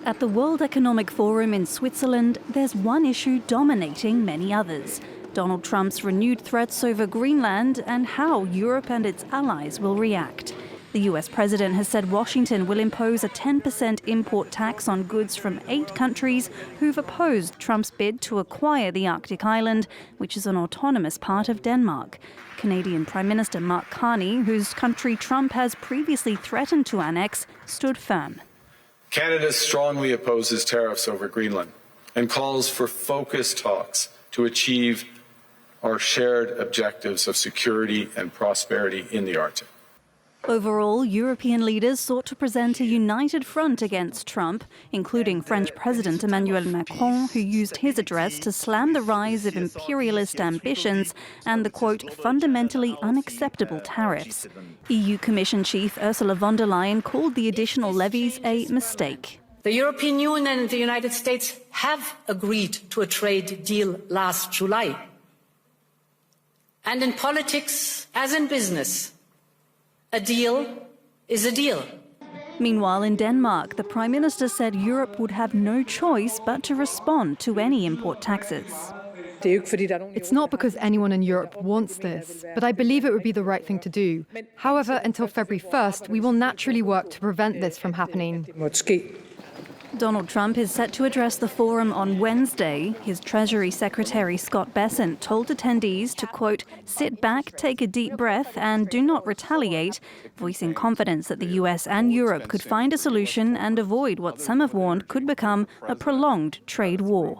At the World Economic Forum in Switzerland, there's one issue dominating many others: Donald Trump's renewed threats over Greenland and how Europe and its allies will react. The US president has said Washington will impose a 10% import tax on goods from 8 countries who've opposed Trump's bid to acquire the Arctic island, which is an autonomous part of Denmark. Canadian Prime Minister Mark Carney, whose country Trump has previously threatened to annex, stood firm. Canada strongly opposes tariffs over Greenland and calls for focused talks to achieve our shared objectives of security and prosperity in the Arctic. Overall, European leaders sought to present a united front against Trump, including French President Emmanuel Macron, who used his address to slam the rise of imperialist ambitions and the, quote, fundamentally unacceptable tariffs. EU Commission Chief Ursula von der Leyen called the additional levies a mistake. The European Union and the United States have agreed to a trade deal last July. And in politics, as in business, a deal is a deal. Meanwhile, in Denmark, the Prime Minister said Europe would have no choice but to respond to any import taxes. It's not because anyone in Europe wants this, but I believe it would be the right thing to do. However, until February 1st, we will naturally work to prevent this from happening. Donald Trump is set to address the forum on Wednesday. His Treasury Secretary Scott Bessent told attendees to, quote, sit back, take a deep breath and do not retaliate, voicing confidence that the US and Europe could find a solution and avoid what some have warned could become a prolonged trade war.